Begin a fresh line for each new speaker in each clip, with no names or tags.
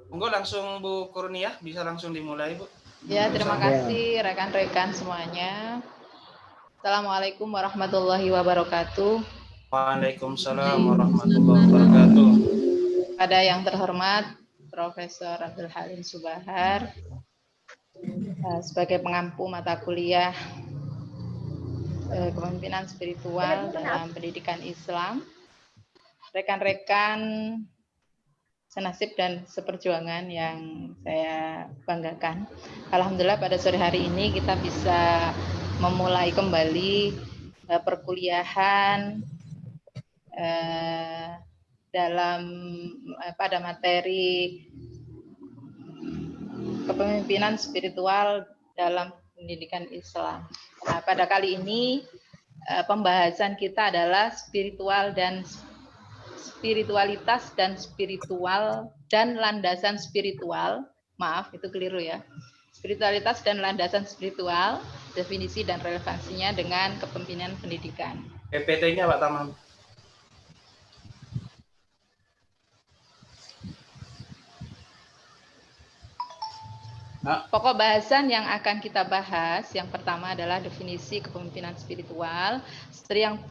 Monggo langsung Bu Kurnia, bisa langsung dimulai Bu.
Ya, terima kasih rekan-rekan semuanya. Assalamualaikum warahmatullahi wabarakatuh.
Waalaikumsalam warahmatullahi wabarakatuh.
Pada yang terhormat Profesor Abdul Halim Subahar sebagai pengampu mata kuliah Kepemimpinan Spiritual dalam Pendidikan Islam, rekan-rekan senasib dan seperjuangan yang saya banggakan. Alhamdulillah pada sore hari ini kita bisa memulai kembali perkuliahan dalam pada materi kepemimpinan spiritual dalam pendidikan Islam. Nah, pada kali ini pembahasan kita adalah spiritualitas dan spiritual dan landasan spiritual. Maaf, itu keliru ya. Spiritualitas dan landasan spiritual, definisi dan relevansinya dengan kepemimpinan pendidikan.
PPT-nya Pak Tamam.
Pokok bahasan yang akan kita bahas yang pertama adalah definisi kepemimpinan spiritual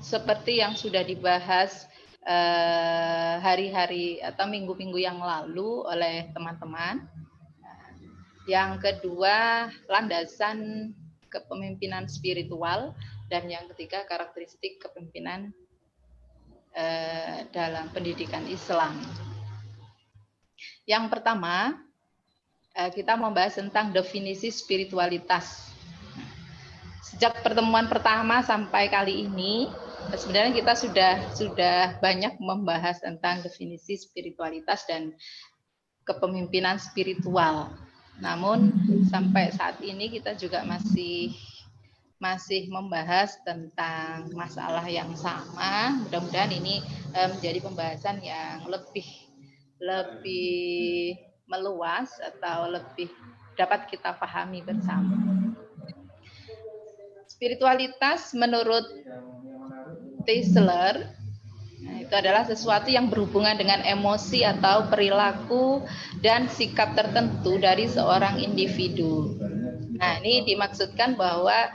seperti yang sudah dibahas hari-hari atau minggu-minggu yang lalu oleh teman-teman. Yang kedua, landasan kepemimpinan spiritual, dan yang ketiga, karakteristik kepemimpinan dalam pendidikan Islam. Yang pertama, kita membahas tentang definisi spiritualitas. Sejak pertemuan pertama sampai kali ini, sebenarnya kita sudah banyak membahas tentang definisi spiritualitas dan kepemimpinan spiritual. Namun sampai saat ini kita juga masih membahas tentang masalah yang sama. Mudah-mudahan ini menjadi pembahasan yang lebih meluas atau lebih dapat kita pahami bersama. Spiritualitas menurut Tesler itu adalah sesuatu yang berhubungan dengan emosi atau perilaku dan sikap tertentu dari seorang individu. Nah, ini dimaksudkan bahwa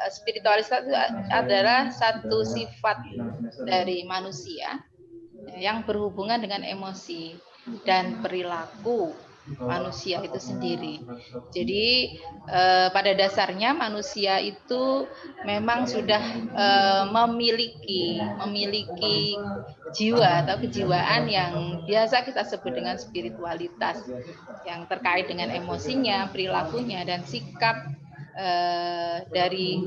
spiritualitas adalah satu sifat dari manusia yang berhubungan dengan emosi dan perilaku manusia itu sendiri. Jadi pada dasarnya manusia itu memang sudah memiliki jiwa atau kejiwaan yang biasa kita sebut dengan spiritualitas, yang terkait dengan emosinya, perilakunya, dan sikap dari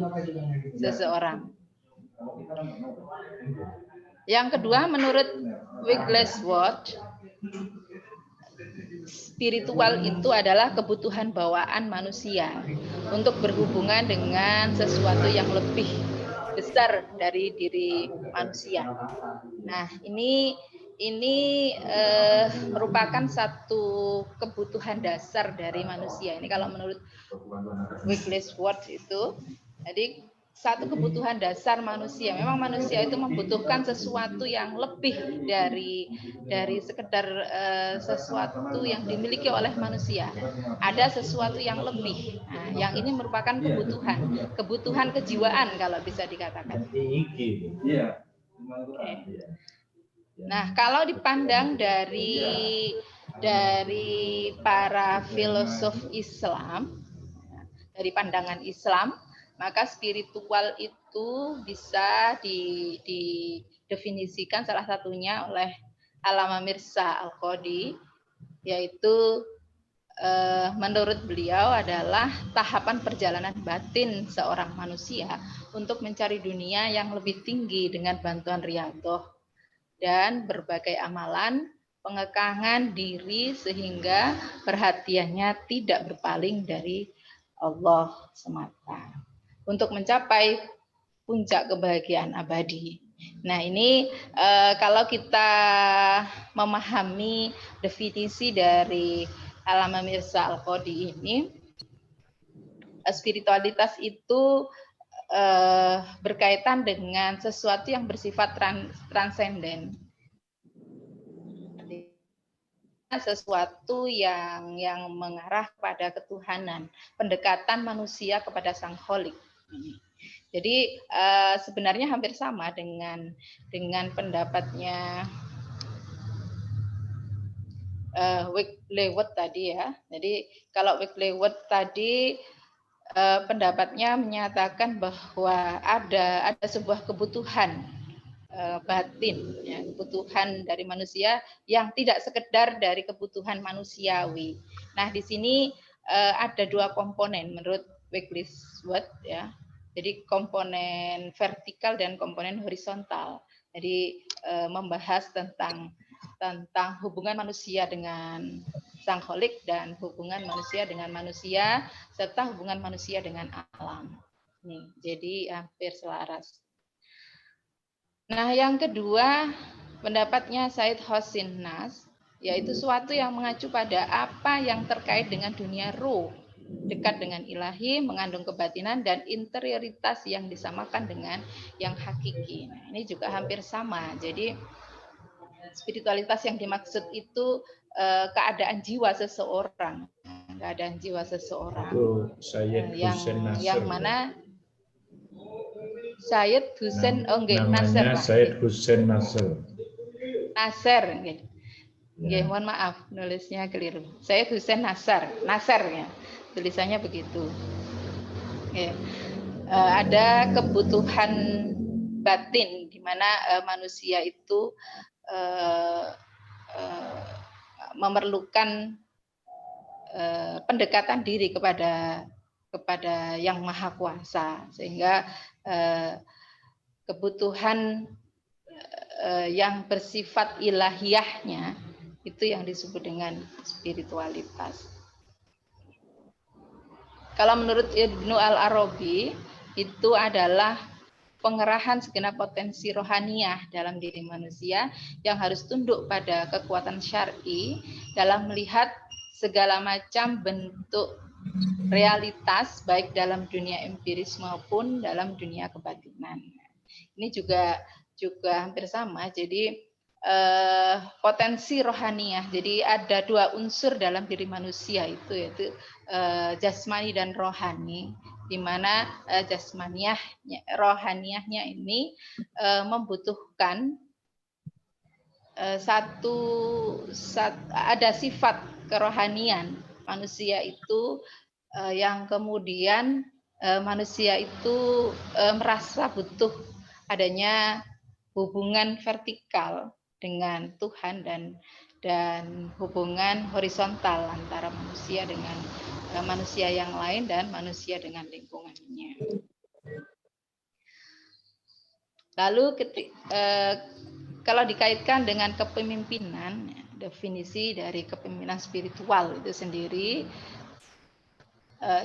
seseorang. Yang kedua, menurut Wigglesworth, spiritual itu adalah kebutuhan bawaan manusia untuk berhubungan dengan sesuatu yang lebih besar dari diri manusia. Nah, ini merupakan satu kebutuhan dasar dari manusia. Ini kalau menurut Wigglesworth itu, jadi satu kebutuhan dasar manusia. Memang manusia itu membutuhkan sesuatu yang lebih dari sekedar sesuatu yang dimiliki oleh manusia. Ada sesuatu yang lebih. Nah, yang ini merupakan kebutuhan kejiwaan kalau bisa dikatakan. Nah, kalau dipandang dari para filosof Islam, dari pandangan Islam, maka spiritual itu bisa didefinisikan salah satunya oleh Allama Mirza Al-Qadi, yaitu menurut beliau adalah tahapan perjalanan batin seorang manusia untuk mencari dunia yang lebih tinggi dengan bantuan riyadhah dan berbagai amalan pengekangan diri sehingga perhatiannya tidak berpaling dari Allah semata untuk mencapai puncak kebahagiaan abadi. Nah, ini kalau kita memahami definisi dari Allama Mirza Al-Qadi ini, spiritualitas itu berkaitan dengan sesuatu yang bersifat transenden. sesuatu yang mengarah pada ketuhanan, pendekatan manusia kepada Sang Kholik. Jadi sebenarnya hampir sama dengan pendapatnya Wickliffe tadi ya. Jadi kalau Wickliffe tadi pendapatnya menyatakan bahwa ada sebuah kebutuhan batin, ya, kebutuhan dari manusia yang tidak sekedar dari kebutuhan manusiawi. Nah, di sini ada dua komponen menurut Wickliffe ya. Jadi komponen vertikal dan komponen horizontal. Jadi membahas tentang hubungan manusia dengan Sang Kholik dan hubungan manusia dengan manusia serta hubungan manusia dengan alam. Nih, jadi hampir selaras. Nah, yang kedua pendapatnya Said Hossein Nas, yaitu suatu yang mengacu pada apa yang terkait dengan dunia ruh, dekat dengan ilahi, mengandung kebatinan dan interioritas yang disamakan dengan yang hakiki. Nah, ini juga hampir sama. Jadi spiritualitas yang dimaksud itu keadaan jiwa seseorang, keadaan jiwa seseorang.
Itu Sayyid Hussein Nasr.
Yang mana Sayyid Hussein,
namanya
Nasr,
Sayyid Hussein Nasr.
Nasr, gitu.
Ya.
Mohon maaf nulisnya keliru. Sayyid Hussein Nasr ya, tulisannya begitu. Ya. Ada kebutuhan batin di mana manusia itu memerlukan pendekatan diri kepada yang maha kuasa, sehingga kebutuhan yang bersifat ilahiyahnya itu yang disebut dengan spiritualitas. Kalau menurut Ibnu Al-Arabi itu adalah pengerahan segenap potensi rohaniyah dalam diri manusia yang harus tunduk pada kekuatan syar'i dalam melihat segala macam bentuk realitas baik dalam dunia empiris maupun dalam dunia kebatinan. Ini juga hampir sama. Jadi potensi rohaniyah. Jadi ada dua unsur dalam diri manusia itu, yaitu jasmani dan rohani, di mana rohaniyahnya ini membutuhkan ada sifat kerohanian manusia itu yang kemudian manusia itu merasa butuh adanya hubungan vertikal dengan Tuhan dan hubungan horizontal antara manusia dengan manusia yang lain dan manusia dengan lingkungannya. Lalu kalau dikaitkan dengan kepemimpinan, definisi dari kepemimpinan spiritual itu sendiri,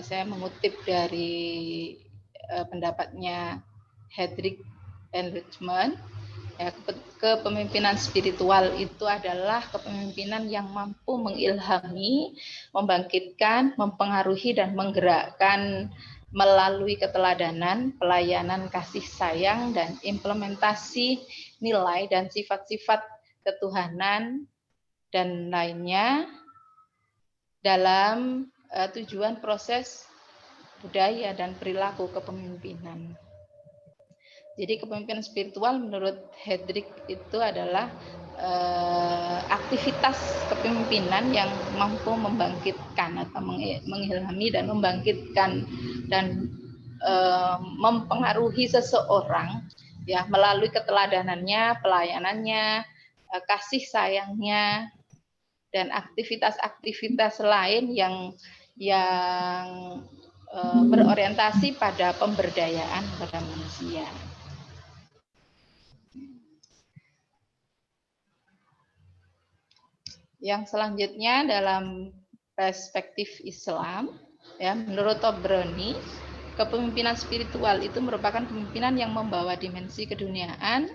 saya mengutip dari pendapatnya Hedrick and Richmond. Ya, kepemimpinan spiritual itu adalah kepemimpinan yang mampu mengilhami, membangkitkan, mempengaruhi dan menggerakkan melalui keteladanan, pelayanan kasih sayang dan implementasi nilai dan sifat-sifat ketuhanan dan lainnya dalam tujuan proses budaya dan perilaku kepemimpinan. Jadi kepemimpinan spiritual menurut Hedrick itu adalah aktivitas kepemimpinan yang mampu membangkitkan atau mengilhami dan membangkitkan dan mempengaruhi seseorang ya melalui keteladanannya, pelayanannya, kasih sayangnya dan aktivitas-aktivitas lain yang berorientasi pada pemberdayaan pada manusia. Yang selanjutnya dalam perspektif Islam, ya, menurut Tobroni, kepemimpinan spiritual itu merupakan kepemimpinan yang membawa dimensi keduniaan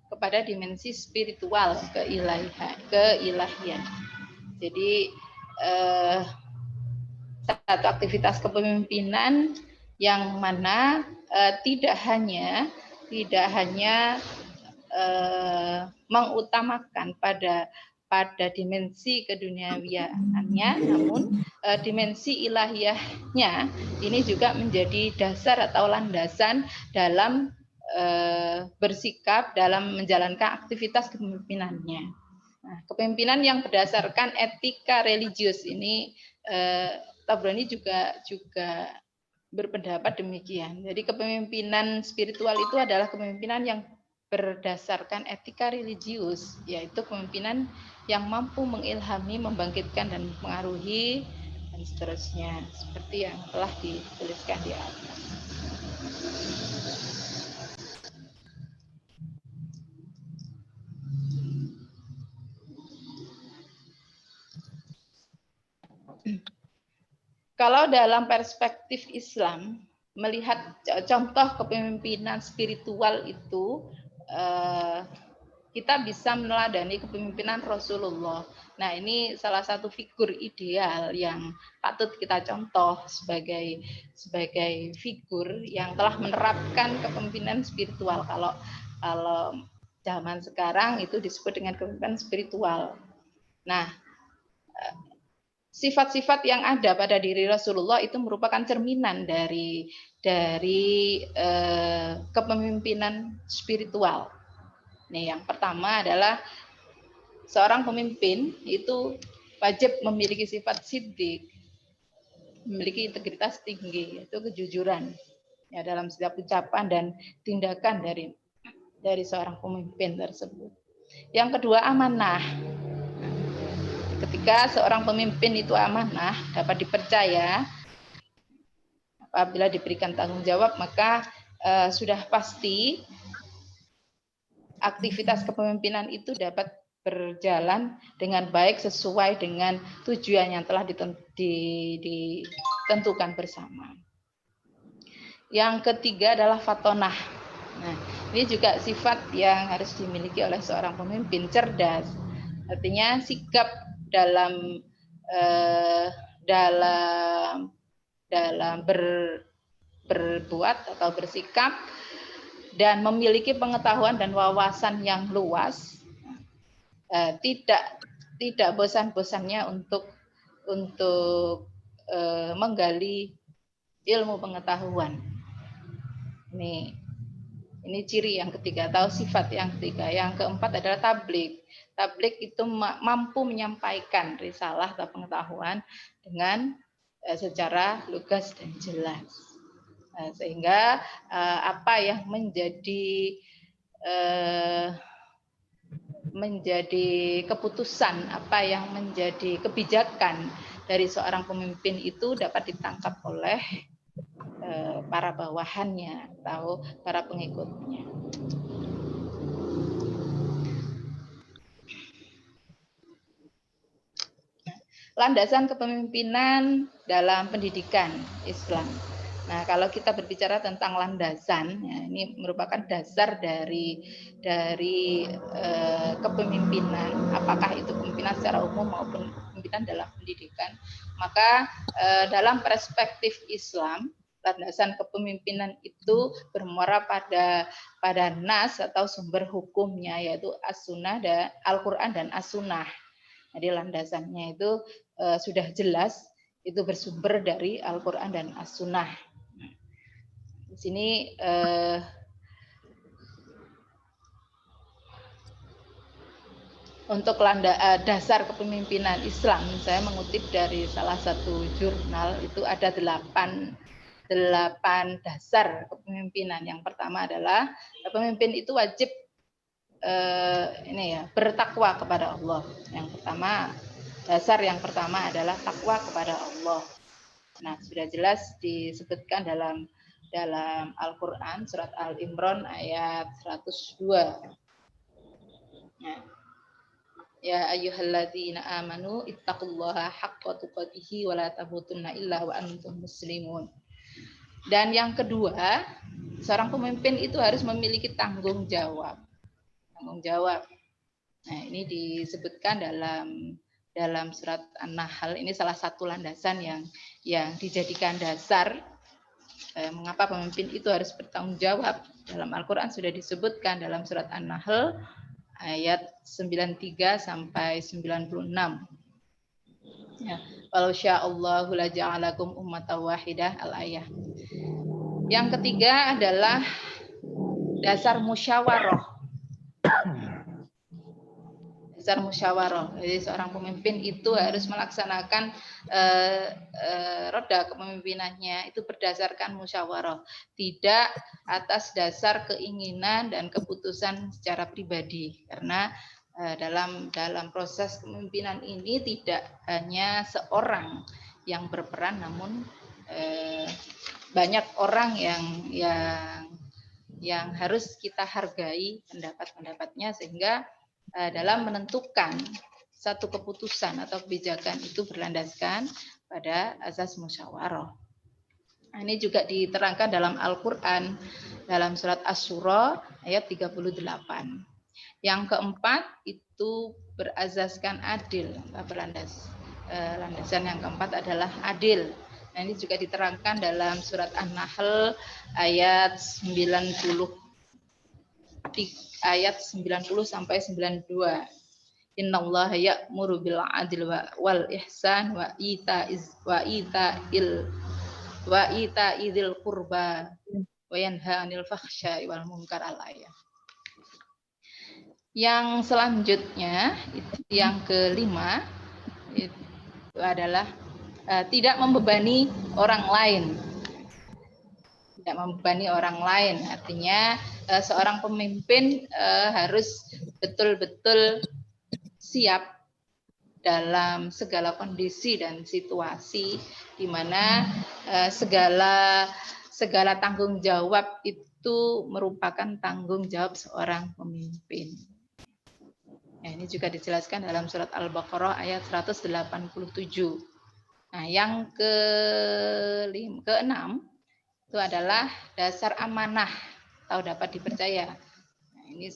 kepada dimensi spiritual keilahian. Jadi satu aktivitas kepemimpinan yang mana tidak hanya mengutamakan pada pada dimensi keduniawiannya, namun dimensi ilahiyahnya ini juga menjadi dasar atau landasan dalam bersikap dalam menjalankan aktivitas kepemimpinannya. Nah, kepemimpinan yang berdasarkan etika religius ini Tabrani juga berpendapat demikian. Jadi kepemimpinan spiritual itu adalah kepemimpinan yang berdasarkan etika religius, yaitu kepemimpinan yang mampu mengilhami, membangkitkan dan mempengaruhi dan seterusnya, seperti yang telah dituliskan di atas. Kalau dalam perspektif Islam, melihat contoh kepemimpinan spiritual itu, kita bisa meneladani kepemimpinan Rasulullah. Nah, ini salah satu figur ideal yang patut kita contoh sebagai figur yang telah menerapkan kepemimpinan spiritual. Kalau zaman sekarang itu disebut dengan kepemimpinan spiritual. Nah, sifat-sifat yang ada pada diri Rasulullah itu merupakan cerminan dari kepemimpinan spiritual. Nih, yang pertama adalah seorang pemimpin itu wajib memiliki sifat siddiq, memiliki integritas tinggi, yaitu kejujuran ya dalam setiap ucapan dan tindakan dari seorang pemimpin tersebut. Yang kedua, amanah. Ketika seorang pemimpin itu amanah, dapat dipercaya, apabila diberikan tanggung jawab, maka sudah pasti aktivitas kepemimpinan itu dapat berjalan dengan baik sesuai dengan tujuan yang telah ditentukan bersama. Yang ketiga adalah fatonah. Nah, ini juga sifat yang harus dimiliki oleh seorang pemimpin, cerdas. Artinya sikap dalam berbuat atau bersikap dan memiliki pengetahuan dan wawasan yang luas, tidak bosan-bosannya untuk menggali ilmu pengetahuan. Ini ciri yang ketiga atau sifat yang ketiga. Yang keempat adalah tabligh. Tabligh itu mampu menyampaikan risalah atau pengetahuan dengan secara lugas dan jelas. Sehingga apa yang menjadi keputusan, apa yang menjadi kebijakan dari seorang pemimpin itu dapat ditangkap oleh para bawahannya atau para pengikutnya. Landasan kepemimpinan dalam pendidikan Islam. Nah, kalau kita berbicara tentang landasan, ya, ini merupakan dasar dari kepemimpinan, apakah itu kepemimpinan secara umum maupun kepemimpinan dalam pendidikan. Maka dalam perspektif Islam, landasan kepemimpinan itu bermuara pada nas atau sumber hukumnya, yaitu as-sunnah dan Al-Quran dan as-sunnah. Jadi landasannya itu sudah jelas, itu bersumber dari Al-Quran dan as-sunnah. Di sini untuk dasar kepemimpinan Islam, saya mengutip dari salah satu jurnal, itu ada 8 dasar kepemimpinan. Yang pertama adalah pemimpin itu wajib bertakwa kepada Allah. Dasar yang pertama adalah takwa kepada Allah. Nah, sudah jelas disebutkan dalam Al-Quran surat Al-Imran ayat 102. Nah, ya ayyuhalladzina amanu ittaqullaha haqqa tuqatih wa la tamutunna illa wa antum muslimun. Dan yang kedua, seorang pemimpin itu harus memiliki tanggung jawab. Nah, ini disebutkan dalam surat An-Nahl. Ini salah satu landasan yang dijadikan dasar mengapa pemimpin itu harus bertanggung jawab. Dalam Al-Quran sudah disebutkan dalam surat An-Nahl ayat 93 sampai 96. Ya, walau sya'allahu la ja'alakum ummatan wahidah al-ayah. Yang ketiga adalah dasar musyawarah. Dasar musyawarah. Jadi seorang pemimpin itu harus melaksanakan roda kepemimpinannya itu berdasarkan musyawarah, tidak atas dasar keinginan dan keputusan secara pribadi. Karena dalam proses kepemimpinan ini tidak hanya seorang yang berperan, namun banyak orang yang harus kita hargai pendapat-pendapatnya, sehingga dalam menentukan satu keputusan atau kebijakan itu berlandaskan pada asas musyawarah. Nah, ini juga diterangkan dalam Al-Quran dalam surat Asy-Syura ayat 38. Yang keempat itu berazaskan adil, landasan yang keempat adalah adil. Nah, ini juga diterangkan dalam surat An-Nahl ayat 90 sampai 92. Innallaha ya'muru bil 'adli wal ihsan wa ita'idil qurba wa yanha 'anil fahsya'i wal munkar al-ayah. Yang selanjutnya itu yang kelima itu adalah tidak membebani orang lain. Tidak membebani orang lain, artinya seorang pemimpin harus betul-betul siap dalam segala kondisi dan situasi di mana segala tanggung jawab itu merupakan tanggung jawab seorang pemimpin. Nah, ini juga dijelaskan dalam surat Al-Baqarah ayat 187. Nah, yang keenam itu adalah dasar amanah atau dapat dipercaya. Nah, ini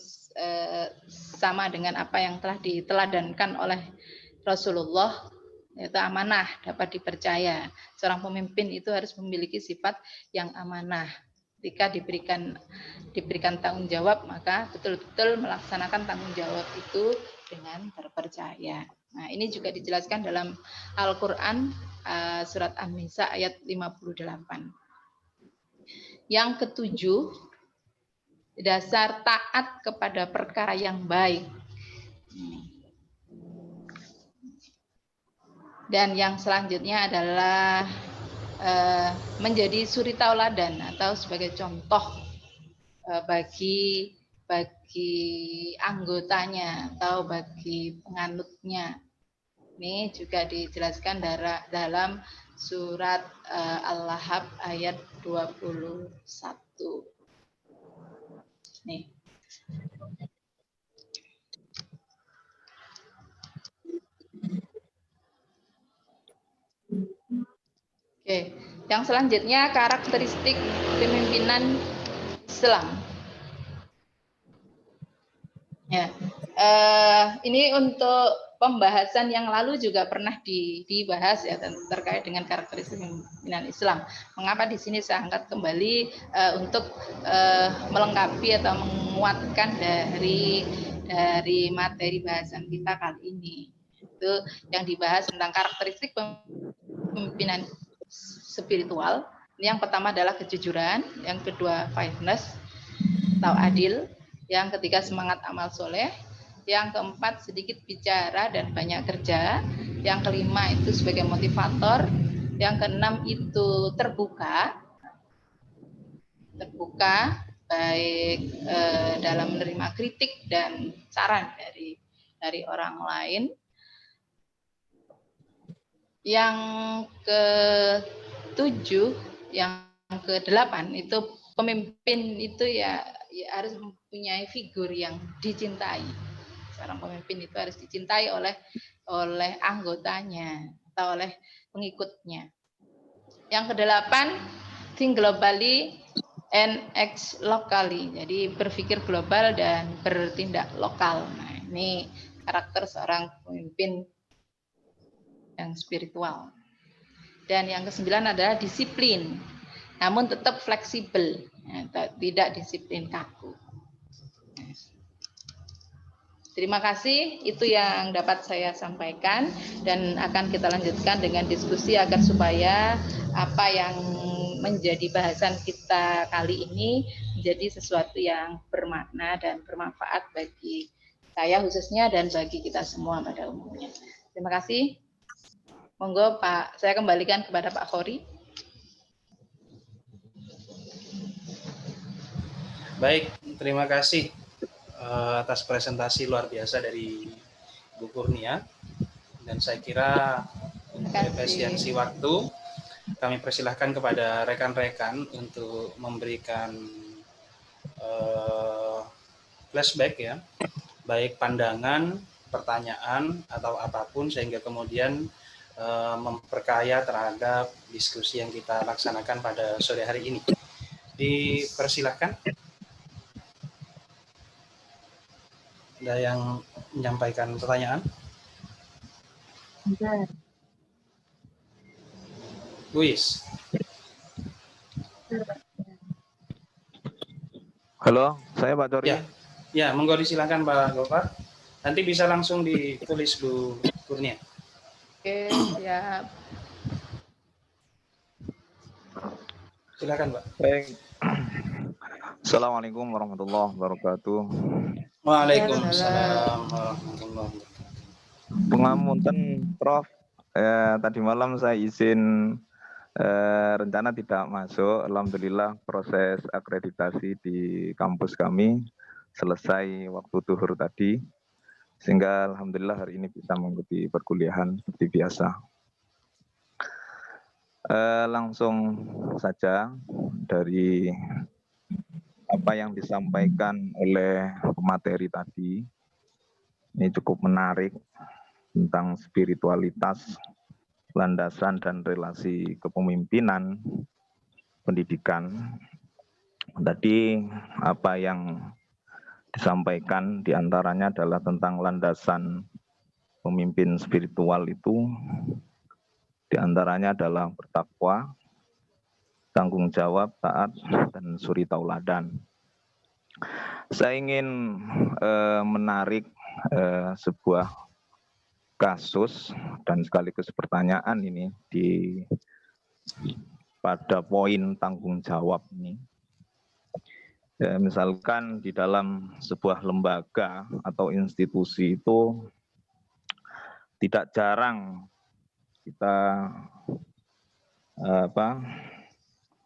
sama dengan apa yang telah diteladankan oleh Rasulullah, yaitu amanah, dapat dipercaya. Seorang pemimpin itu harus memiliki sifat yang amanah. Ketika diberikan tanggung jawab, maka betul-betul melaksanakan tanggung jawab itu dengan terpercaya. Nah, ini juga dijelaskan dalam Al-Quran surat An-Nisa ayat 58. Yang ketujuh, dasar taat kepada perkara yang baik. Dan yang selanjutnya adalah menjadi suri tauladan atau sebagai contoh bagi anggotanya atau bagi penganutnya. Ini juga dijelaskan dalam surat Al-Lahab ayat 21. Nih. Oke, yang selanjutnya karakteristik kepemimpinan Islam. Ya, ini untuk pembahasan yang lalu juga pernah dibahas ya terkait dengan karakteristik kepemimpinan Islam. Mengapa di sini saya angkat kembali untuk melengkapi atau menguatkan dari materi bahasan kita kali ini. Itu yang dibahas tentang karakteristik kepemimpinan spiritual. Yang pertama adalah kejujuran, yang kedua fairness atau adil, yang ketiga semangat amal soleh, yang keempat sedikit bicara dan banyak kerja, yang kelima itu sebagai motivator, yang keenam itu terbuka baik dalam menerima kritik dan saran dari orang lain. Yang ke-7, yang ke-8 itu pemimpin itu ya harus mempunyai figur yang dicintai. Seorang pemimpin itu harus dicintai oleh anggotanya atau oleh pengikutnya. Yang ke-8, think globally and act locally. Jadi berpikir global dan bertindak lokal. Nah, ini karakter seorang pemimpin yang spiritual. Dan yang ke-9 adalah disiplin, namun tetap fleksibel, tidak disiplin kaku. Terima kasih, itu yang dapat saya sampaikan dan akan kita lanjutkan dengan diskusi agar supaya apa yang menjadi bahasan kita kali ini menjadi sesuatu yang bermakna dan bermanfaat bagi saya khususnya dan bagi kita semua pada umumnya. Terima kasih. Monggo Pak, saya kembalikan kepada Pak Khori.
Baik, terima kasih atas presentasi luar biasa dari Bu Kurnia. Dan saya kira untuk efisiensi waktu, kami persilahkan kepada rekan-rekan untuk memberikan flashback ya, baik pandangan, pertanyaan, atau apapun, sehingga kemudian memperkaya terhadap diskusi yang kita laksanakan pada sore hari ini. Dipersilahkan. Ada yang menyampaikan pertanyaan? Luis.
Halo, saya Pak Cori.
Ya, monggo disilakan Pak Gopar. Nanti bisa langsung ditulis Bu Kurnia.
Oke, siap.
Silakan Pak.
Baik. Assalamualaikum warahmatullahi wabarakatuh.
Waalaikumsalam warahmatullahi wabarakatuh.
Pengapunten Prof. Tadi malam saya izin rencana tidak masuk. Alhamdulillah proses akreditasi di kampus kami selesai waktu zuhur tadi. Sehingga alhamdulillah hari ini bisa mengikuti perkuliahan seperti biasa. Langsung saja dari apa yang disampaikan oleh pemateri tadi, ini cukup menarik tentang spiritualitas, landasan dan relasi kepemimpinan, pendidikan. Tadi apa yang disampaikan diantaranya adalah tentang landasan pemimpin spiritual itu, diantaranya adalah bertakwa, tanggung jawab, taat, dan suri tauladan. Saya ingin menarik sebuah kasus dan sekaligus pertanyaan ini pada poin tanggung jawab ini. Misalkan di dalam sebuah lembaga atau institusi itu tidak jarang kita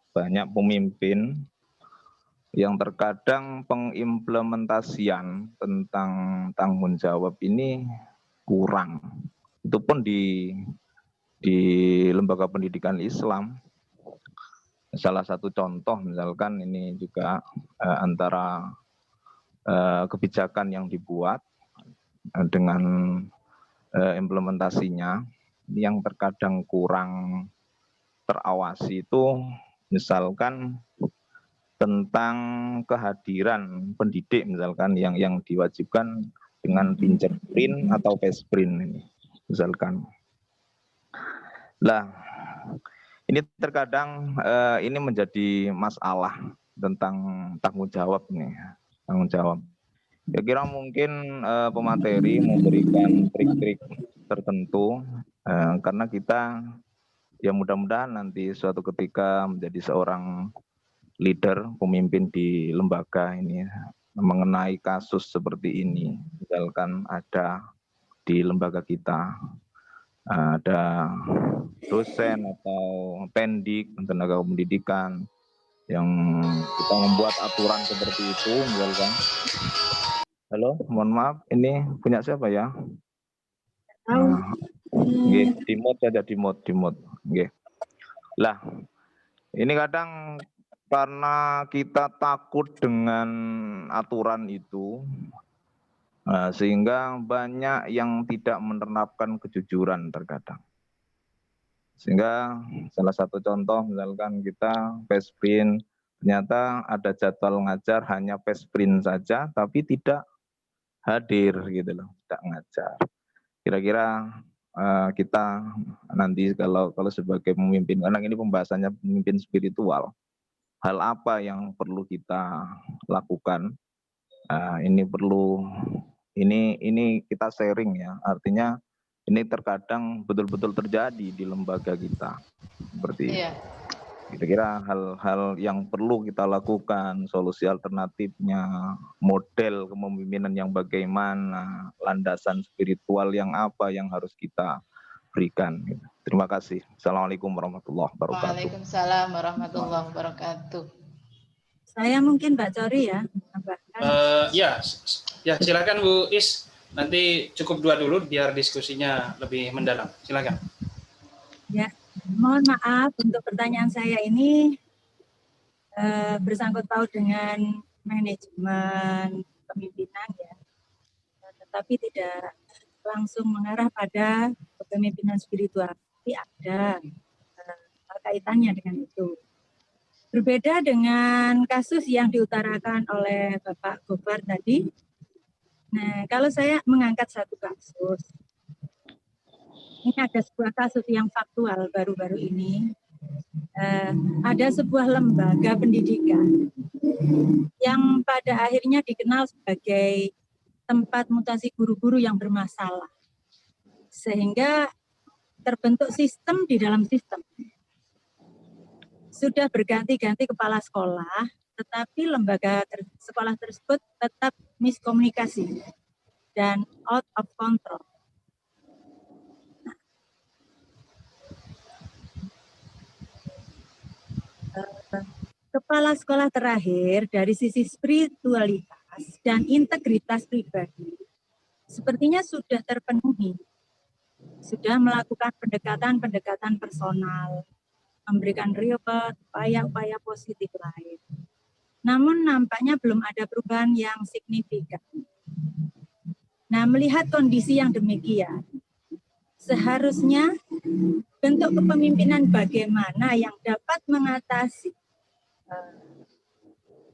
banyak pemimpin yang terkadang pengimplementasian tentang tanggung jawab ini kurang. Itu pun di lembaga pendidikan Islam. Salah satu contoh misalkan ini juga antara kebijakan yang dibuat dengan implementasinya yang terkadang kurang terawasi itu misalkan tentang kehadiran pendidik misalkan yang diwajibkan dengan fingerprint atau face-print ini misalkan. Lah, ini terkadang ini menjadi masalah tentang tanggung jawab nih, tanggung jawab. Kira-kira mungkin pemateri memberikan trik-trik tertentu karena kita ya mudah-mudahan nanti suatu ketika menjadi seorang leader, pemimpin di lembaga ini mengenai kasus seperti ini. Misalkan ada di lembaga kita, ada dosen atau pendik, tenaga pendidikan yang kita membuat aturan seperti itu, misalkan. Halo, mohon maaf, ini punya siapa ya? Di mute saja, di mute. Lah, ini kadang karena kita takut dengan aturan itu, sehingga banyak yang tidak menerapkan kejujuran terkadang. Sehingga salah satu contoh misalkan kita face-print, ternyata ada jadwal ngajar hanya face-print saja, tapi tidak hadir gitu loh, tidak ngajar. Kira-kira kita nanti kalau sebagai pemimpin, karena ini pembahasannya pemimpin spiritual, hal apa yang perlu kita lakukan? Ini perlu Ini kita sharing ya, artinya ini terkadang betul-betul terjadi di lembaga kita. Seperti kira-kira hal-hal yang perlu kita lakukan, solusi alternatifnya, model kepemimpinan yang bagaimana, landasan spiritual yang apa yang harus kita berikan. Terima kasih. Assalamualaikum warahmatullahi wabarakatuh.
Waalaikumsalam warahmatullahi wabarakatuh.
Saya mungkin Mbak Cori ya.
Ya, silakan Bu Is. Nanti cukup 2 dulu biar diskusinya lebih mendalam. Silakan.
Ya, mohon maaf untuk pertanyaan saya ini bersangkut paut dengan manajemen kepemimpinan ya, tetapi tidak langsung mengarah pada kepemimpinan spiritual, tapi ada kaitannya dengan itu. Berbeda dengan kasus yang diutarakan oleh Bapak Gofar tadi. Nah, kalau saya mengangkat satu kasus, ini ada sebuah kasus yang faktual baru-baru ini. Ada sebuah lembaga pendidikan yang pada akhirnya dikenal sebagai tempat mutasi guru-guru yang bermasalah. Sehingga terbentuk sistem di dalam sistem. Sudah berganti-ganti kepala sekolah, tetapi lembaga sekolah tersebut tetap miskomunikasi dan out of control. Kepala sekolah terakhir dari sisi spiritualitas dan integritas pribadi sepertinya sudah terpenuhi. Sudah melakukan pendekatan-pendekatan personal, memberikan reward, upaya-upaya positif lain. Namun nampaknya belum ada perubahan yang signifikan. Nah, melihat kondisi yang demikian, seharusnya bentuk kepemimpinan bagaimana yang dapat mengatasi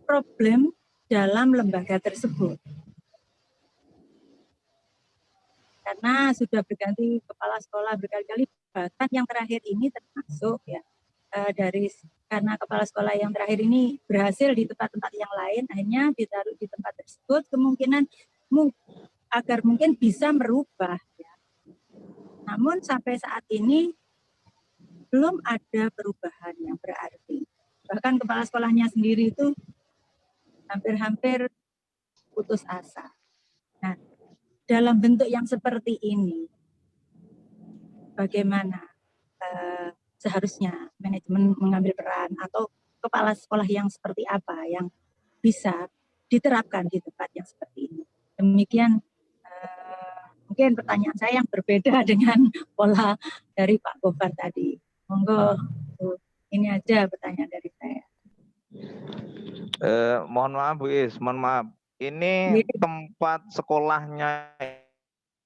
problem dalam lembaga tersebut. Karena sudah berganti kepala sekolah berkali-kali, bahkan yang terakhir ini termasuk ya karena kepala sekolah yang terakhir ini berhasil di tempat-tempat yang lain, akhirnya ditaruh di tempat tersebut, kemungkinan agar mungkin bisa merubah. Ya. Namun sampai saat ini belum ada perubahan yang berarti. Bahkan kepala sekolahnya sendiri itu hampir-hampir putus asa. Nah, dalam bentuk yang seperti ini, bagaimana seharusnya manajemen mengambil peran atau kepala sekolah yang seperti apa yang bisa diterapkan di tempat yang seperti ini. Demikian mungkin pertanyaan saya yang berbeda dengan pola dari Pak Gofar tadi. Monggo, ini aja pertanyaan dari saya.
Mohon maaf Bu Is, mohon maaf. Ini tempat sekolahnya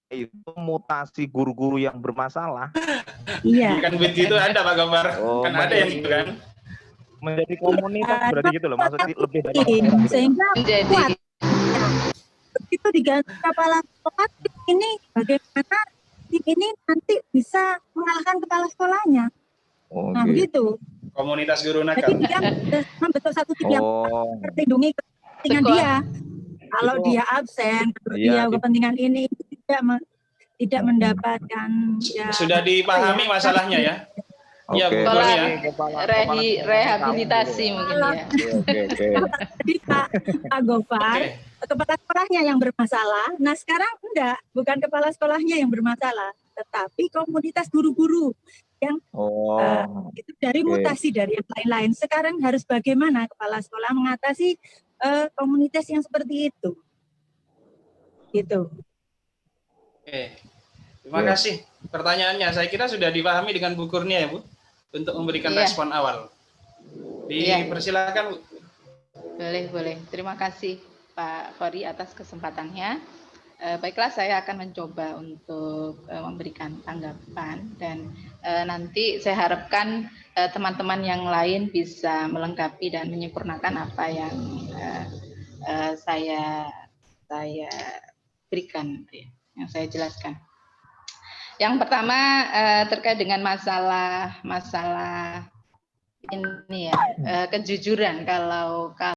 itu mutasi guru-guru yang bermasalah.
Iya.
Bukan begitu ada Pak Gofar. Kan ada yang gitu kan.
Menjadi komunitas berarti gitu loh, maksudnya lebih dari
sehingga kuat. Begitu diganti kepala sekolah ini, bagaimana tim ini nanti bisa mengalahkan kepala sekolahnya. Nah begitu.
Komunitas guru nakal.
Jadi dia membentuk satu tim yang terlindungi kepentingan dia. Kalau dia absen, kalau dia kepentingan ini tidak mendapatkan. Ya,
sudah dipahami ya, masalahnya ya. Iya,
Oke.
Rehabilitasi mungkin ya.
Jadi Pak Gofar, kepala sekolahnya yang bermasalah. Nah sekarang enggak, bukan kepala sekolahnya yang bermasalah, tetapi komunitas guru-guru yang itu dari mutasi dari yang lain-lain. Sekarang harus bagaimana kepala sekolah mengatasi komunitas yang seperti itu. Gitu.
Oke. Terima kasih pertanyaannya. Saya kira sudah dipahami dengan Bu Kurnia ya Bu, untuk memberikan respon awal. Dipersilakan Bu.
Boleh. Terima kasih Pak Khori atas kesempatannya. Baiklah, saya akan mencoba untuk memberikan tanggapan dan nanti saya harapkan teman-teman yang lain bisa melengkapi dan menyempurnakan apa yang saya berikan, yang saya jelaskan. Yang pertama terkait dengan masalah ini ya, kejujuran. Kalau